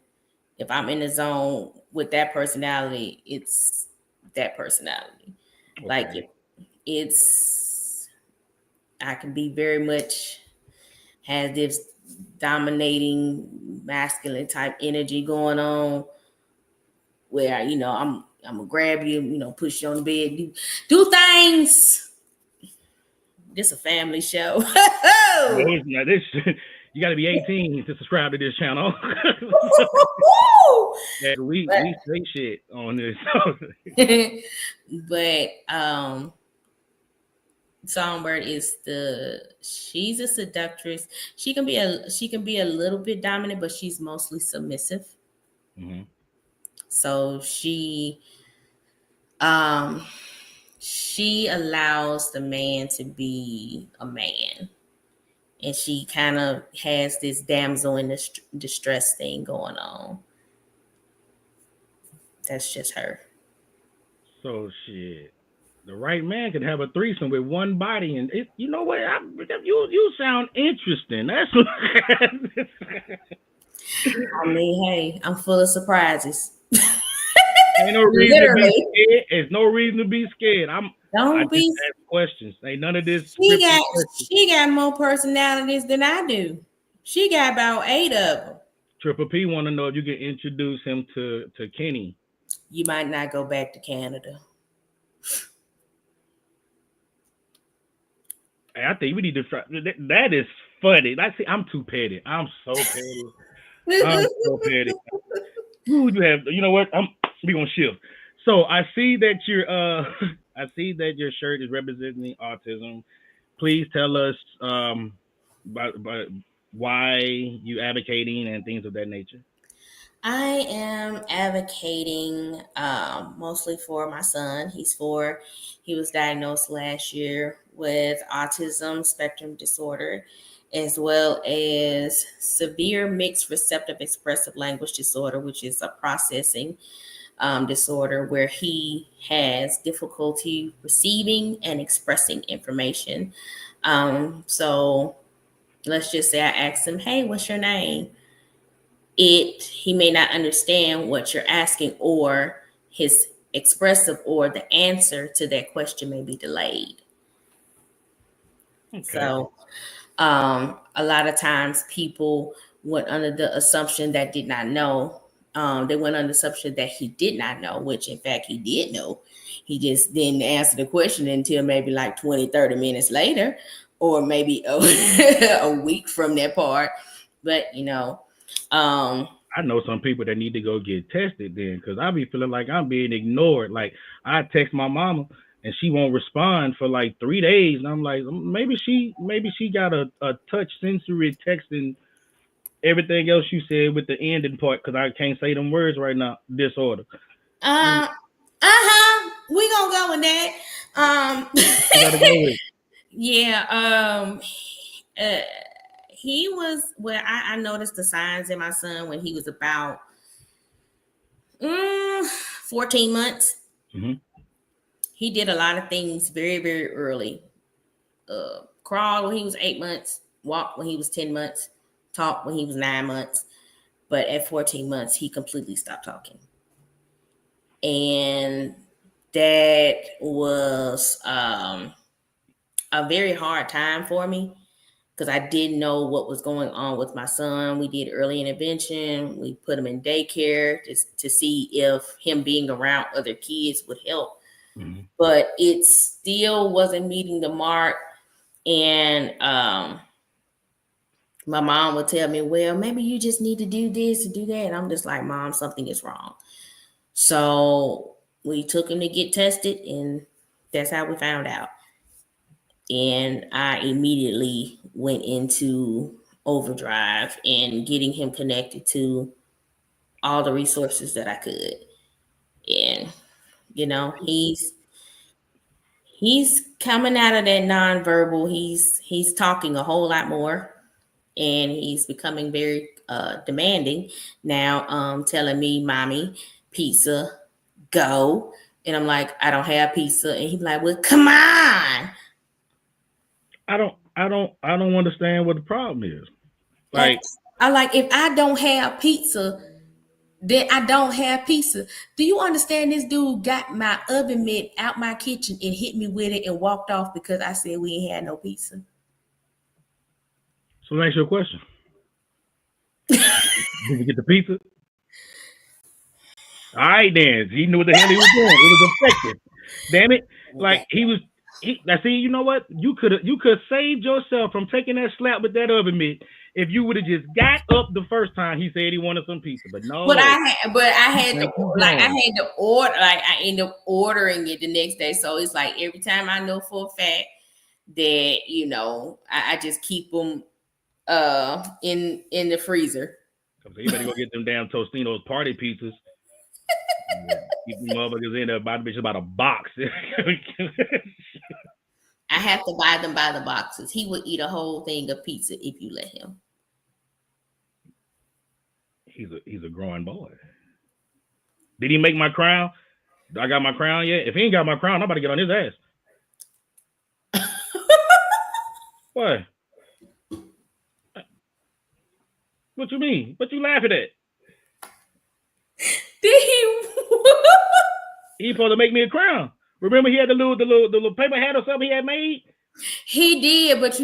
if I'm in the zone with that personality, it's that personality. Okay. Like I can be very much has this dominating masculine type energy going on where, I'm gonna grab you, push you on the bed, do things. This a family show. No, it's not. You got to be 18 to subscribe to this channel. Yeah, we say shit on this. But SongByrd she's a seductress. She can be a little bit dominant, but she's mostly submissive. Mm-hmm. So she allows the man to be a man, and she kind of has this damsel in distress thing going on. That's just her. So shit. The right man could have a threesome with one body, and you know what? You sound interesting. That's what I mean, hey, I'm full of surprises. Ain't no reason to be scared. There's no reason to be scared. I just ask questions. Ain't none of this. She got more personalities than I do. She got about 8 of them. Triple P want to know if you can introduce him to Kenny. You might not go back to Canada. I think we need to try. That is funny. I'm too petty. I'm so petty. Who you have? You know what? We gonna shift. So I see that your shirt is representing autism. Please tell us about why you advocating and things of that nature. I am advocating mostly for my son. He's 4. He was diagnosed last year with autism spectrum disorder, as well as severe mixed receptive expressive language disorder, which is a processing disorder where he has difficulty receiving and expressing information. So let's just say I asked him, hey, what's your name? He may not understand what you're asking, or his expressive or the answer to that question may be delayed. Okay. So a lot of times people went under the assumption that did not know. They went under the assumption that he did not know, which in fact he did know. He just didn't answer the question until maybe like 20, 30 minutes later. or maybe a week from that part. But I know some people that need to go get tested then, because I be feeling like I'm being ignored. Like I text my mama and she won't respond for like 3 days, and I'm like, maybe she got a touch sensory texting everything else you said with the ending part, because I can't say them words right now. Disorder. We gonna go with that. You gotta go with. Yeah. He was. Well, I noticed the signs in my son when he was about 14 months. Mm-hmm. He did a lot of things very, very early. Crawled when he was 8 months. Walked when he was 10 months. Talked when he was 9 months. But at 14 months, he completely stopped talking. And that was a very hard time for me, because I didn't know what was going on with my son. We did early intervention. We put him in daycare to see if him being around other kids would help. Mm-hmm. But it still wasn't meeting the mark. And my mom would tell me, well, maybe you just need to do this to do that. And I'm just like, Mom, something is wrong. So we took him to get tested, and that's how we found out. And I immediately went into overdrive and getting him connected to all the resources that I could. And, he's coming out of that nonverbal. He's talking a whole lot more, and he's becoming very demanding now, telling me, Mommy, pizza, go. And I'm like, I don't have pizza. And he's like, well, come on. I don't understand what the problem is. Like, if I don't have pizza, then I don't have pizza. Do you understand? This dude got my oven mitt out my kitchen and hit me with it and walked off because I said we ain't had no pizza. So let me ask you a question. Did you get the pizza? All right, then. He knew what the hell he was doing. It was effective. Damn it. Like, now see, you know what? You could have saved yourself from taking that slap with that oven mitt if you would have just got up the first time he said he wanted some pizza. But no. But I had to order. Like, I ended up ordering it the next day. So it's like every time I know for a fact that I just keep them in the freezer. So you better go get them damn Tostino's party pizzas. Keep them motherfuckers in there about a box. I have to buy them by the boxes. He would eat a whole thing of pizza if you let him. He's a growing boy. Did he make my crown? I got my crown yet? If he ain't got my crown, I'm about to get on his ass. What? What you mean? What you laughing at? Did he? He supposed to make me a crown. Remember, he had the little paper hat or something he had made. He did, but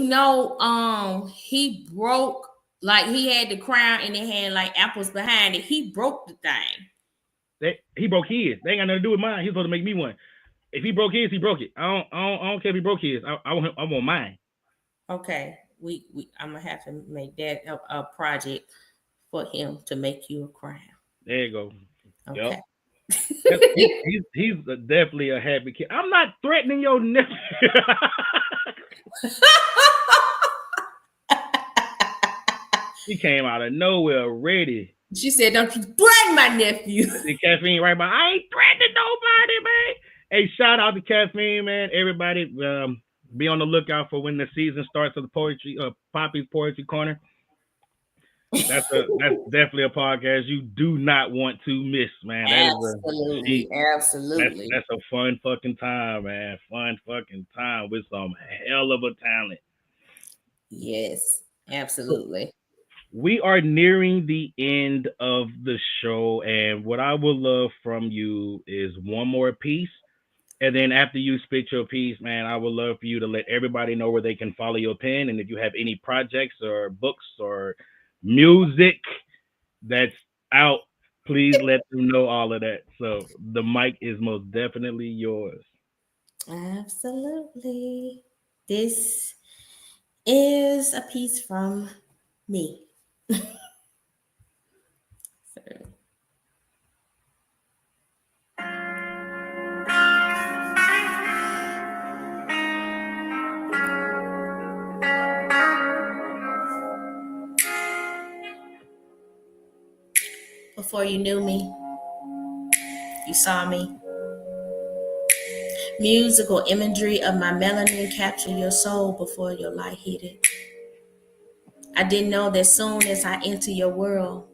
he broke. Like, he had the crown and it had like apples behind it. He broke the thing. He broke his. They ain't got nothing to do with mine. He's supposed to make me one. If he broke his, he broke it. I don't care if he broke his. I want mine. Okay, I'm gonna have to make that a project for him to make you a crown. There you go. Okay. Yep. He's definitely a happy kid. I'm not threatening your nephew. He came out of nowhere ready. She said, "Don't you threaten my nephew." The caffeine right by. I ain't threatening nobody, man. Hey, shout out to Caffeine, man. Everybody, be on the lookout for when the season starts of the poetry, Poppy's Poetry Corner. That's definitely a podcast you do not want to miss, man. Absolutely. That's a fun fucking time, man. Fun fucking time with some hell of a talent. Yes, absolutely. We are nearing the end of the show, and what I would love from you is one more piece. And then after you spit your piece, man, I would love for you to let everybody know where they can follow your pen. And if you have any projects or books or music that's out, please let them know all of that. So the mic is most definitely yours. Absolutely. This is a piece from me. So, before you knew me, you saw me. Musical imagery of my melanin captured your soul before your light hit it. I didn't know that soon as I enter your world,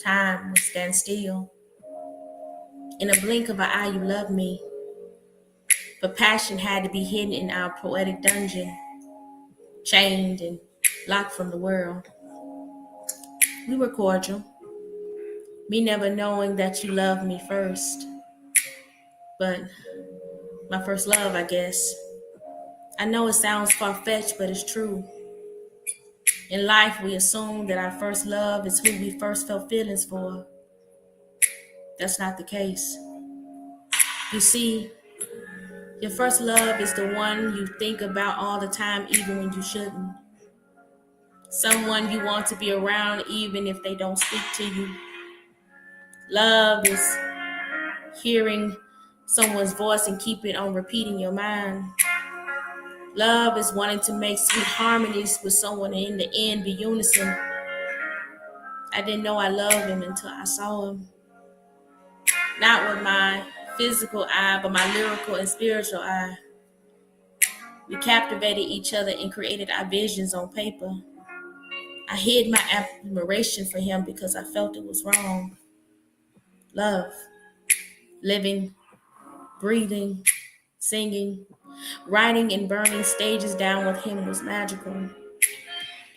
time would stand still. In a blink of an eye, you loved me, but passion had to be hidden in our poetic dungeon, chained and locked from the world. We were cordial, me never knowing that you loved me first, but my first love, I guess. I know it sounds far-fetched, but it's true. In life, we assume that our first love is who we first felt feelings for. That's not the case. You see, your first love is the one you think about all the time, even when you shouldn't. Someone you want to be around, even if they don't speak to you. Love is hearing someone's voice and keep it on repeat in your mind. Love is wanting to make sweet harmonies with someone and in the end be unison. I didn't know I loved him until I saw him. Not with my physical eye, but my lyrical and spiritual eye. We captivated each other and created our visions on paper. I hid my admiration for him because I felt it was wrong. Love, living, breathing, singing, writing and burning stages down with him was magical.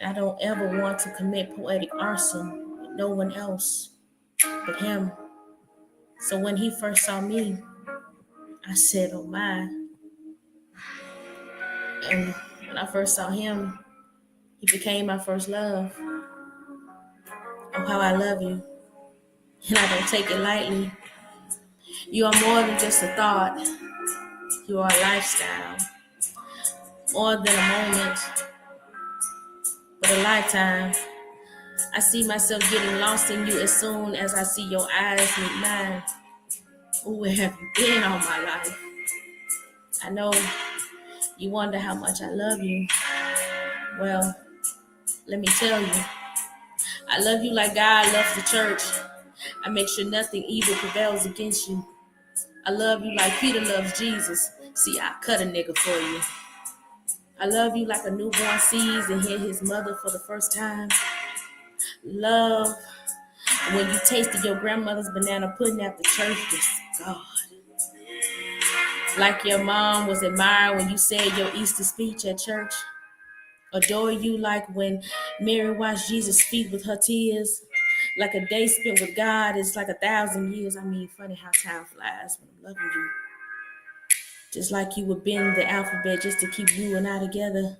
I don't ever want to commit poetic arson with no one else but him. So when he first saw me, I said, oh my. And when I first saw him, he became my first love. Oh, how I love you. And I don't take it lightly. You are more than just a thought. You are a lifestyle. More than a moment, but a lifetime. I see myself getting lost in you as soon as I see your eyes meet mine. Oh, where have you been all my life? I know you wonder how much I love you. Well, let me tell you. I love you like God loves the church. I make sure nothing evil prevails against you. I love you like Peter loves Jesus. See, I cut a nigga for you. I love you like a newborn sees and hear his mother for the first time. Love when you tasted your grandmother's banana pudding at the church. Just God. Like your mom was admired when you said your Easter speech at church. Adore you like when Mary washed Jesus' feet with her tears. Like a day spent with God is like 1,000 years. I mean, funny how time flies when I'm loving you. Just like you would bend the alphabet just to keep you and I together.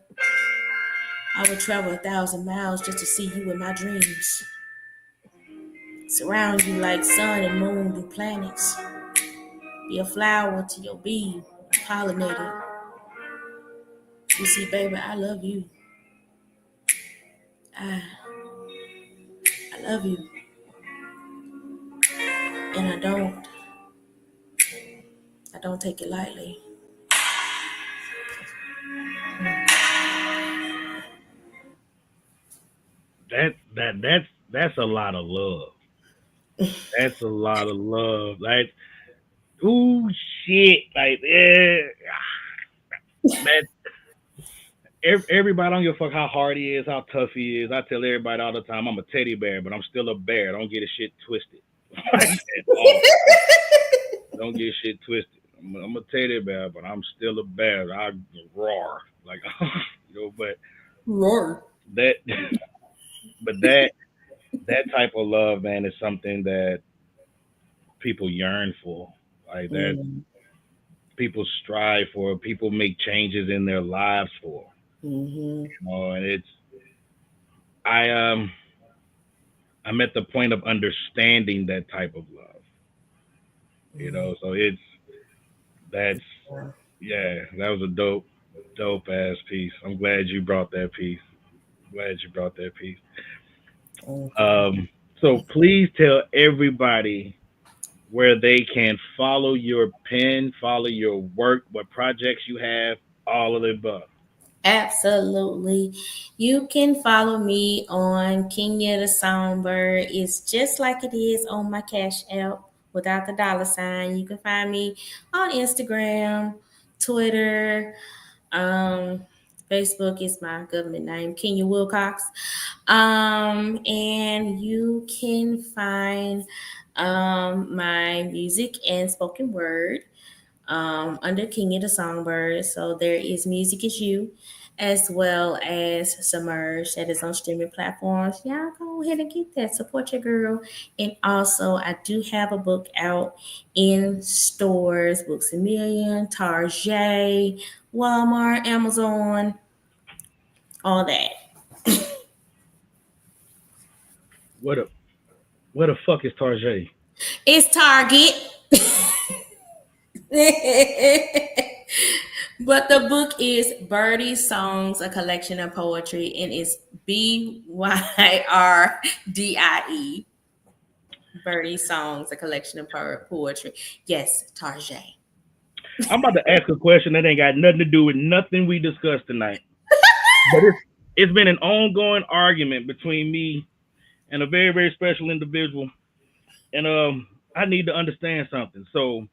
I would travel 1,000 miles just to see you in my dreams. Surround you like sun and moon do planets. Be a flower to your bee, pollinated. You see, baby, I love you. I love you. And I don't take it lightly. That's a lot of love. That's a lot of love. Like, ooh, shit. Like, that. Everybody don't give a fuck how hard he is, how tough he is. I tell everybody all the time, I'm a teddy bear, but I'm still a bear. Don't get a shit twisted. Don't get shit twisted. I'm a teddy bear, but I'm still a bear. I roar like, but Roar. that, but that type of love, man, is something that people yearn for. Like that, people strive for. People make changes in their lives for. And it's I'm at the point of understanding that type of love. So that's that was a dope Dope ass piece. I'm glad you brought that piece. Glad you brought that piece. Okay. Um, so please tell everybody where they can follow your pen, follow your work, what projects you have, all of the above. Absolutely. You can follow me on Kenya the Songbird. It's just like it is on my Cash App without the dollar sign. You can find me on Instagram, Twitter, um, Facebook is my government name, Kenya Wilcox. And you can find my music and spoken word under King of the Songbird. So there is Music Is You, as well as Submerge that is on streaming platforms. Y'all go ahead and get that. Support your girl. And also, I do have a book out in stores, Books a Million, Target, Walmart, Amazon, all that. What a what the fuck is Tarjay? It's Target. But the book is Birdie's Songs, a collection of poetry, and it's Byrdie. Birdie's Songs, a collection of poetry. Yes, Tarjay. I'm about to ask a question that ain't got nothing to do with nothing we discussed tonight. But it's been an ongoing argument between me and a very, very special individual. And I need to understand something. So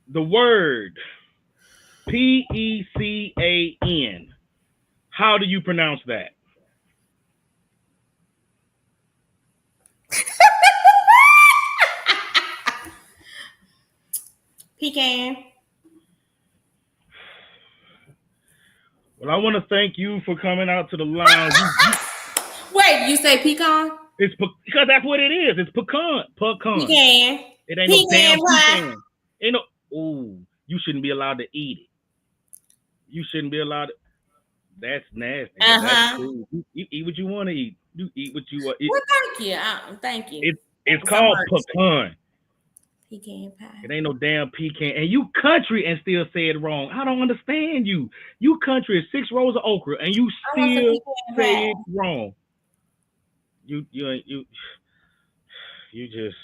the word Pecan, how do you pronounce that? Pecan. Well, I want to thank you for coming out to the lounge. Wait, you say pecan? Because that's what it is. It's pecan. Pecan. Pecan. It ain't no Pecan damn pie. pecan. Ain't no. Ooh, you shouldn't be allowed to eat it. You shouldn't be allowed to. That's nasty. But that's Uh-huh. cool. You eat what you want to eat. You eat what you want. Well, thank you. Thank you. It's So called much. pecan. Pecan pie. It ain't no damn pecan. And you country and still say it wrong. I don't understand you. You country is 6 rows of okra and you I want some still pecan say pie. it wrong. You just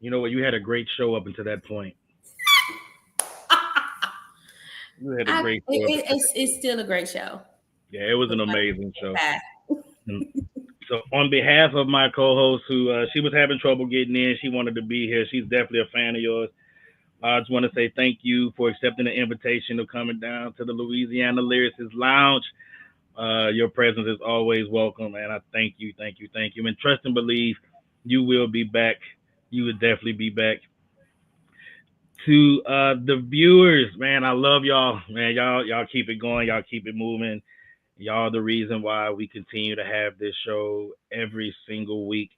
you know what? You had a great show up until that point. You had a great show. It's still a great show. Yeah, it was an amazing show. Pie. And so, on behalf of my co-host, who she was having trouble getting in, she wanted to be here. She's definitely a fan of yours. I just want to say thank you for accepting the invitation of coming down to the Louisiana Lyricist Lounge. Your presence is always welcome, and I thank you, thank you, thank you. And trust and believe you will be back. You would definitely be back. To the viewers, man, I love y'all, man. Y'all keep it going. Y'all keep it moving. Y'all the reason why we continue to have this show every single week.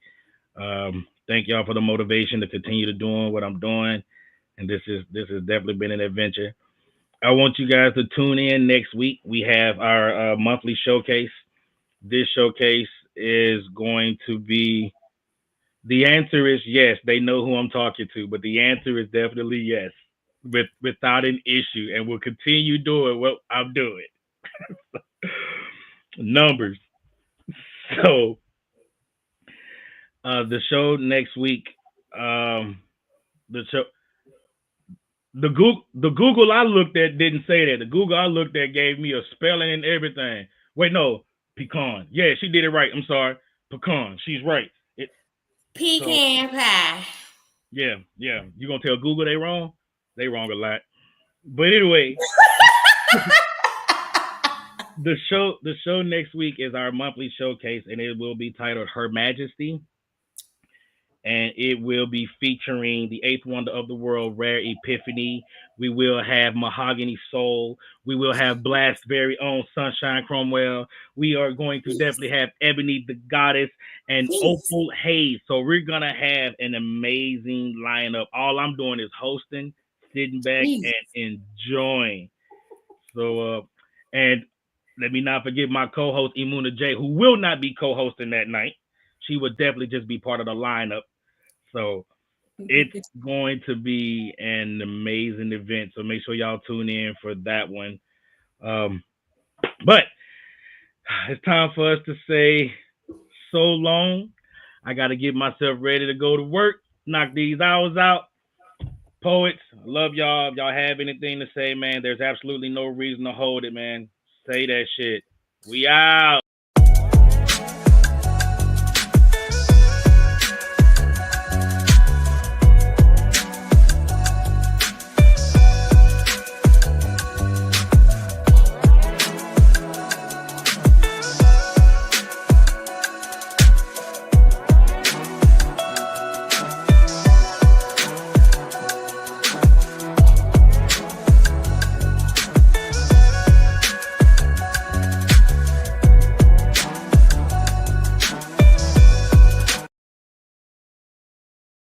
Thank y'all for the motivation to continue to doing what I'm doing, and this has definitely been an adventure. I want you guys to tune in next week. We have our monthly showcase. This showcase is going to be. The answer is yes. They know who I'm talking to, but the answer is definitely yes, without an issue, and we'll continue doing what I'm doing. Numbers. So the show next week. The show. The Google I looked at didn't say that. The Google I looked at gave me a spelling and everything. Wait, no, pecan. Yeah, she did it right. I'm sorry, pecan. She's right. So Pecan pie. yeah. You gonna tell Google they wrong? They wrong a lot. But anyway, the show next week is our monthly showcase, and it will be titled Her Majesty, and it will be featuring the eighth wonder of the world, Rare Epiphany. We will have Mahogany Soul. We will have Blast's very own Sunshine Cromwell. We are going to definitely have Ebony the Goddess and Jeez. Opal Hayes. So we're gonna have an amazing lineup. All I'm doing is hosting, sitting back, Jeez. and enjoying. So and let me not forget my co-host Imuna J, who will not be co-hosting that night. She would definitely just be part of the lineup. So It's going to be an amazing event. So make sure y'all tune in for that one. But it's time for us to say so long. I got to get myself ready to go to work, knock these hours out. Poets, I love y'all. If y'all have anything to say, man, there's absolutely no reason to hold it, man. Say that shit. We out.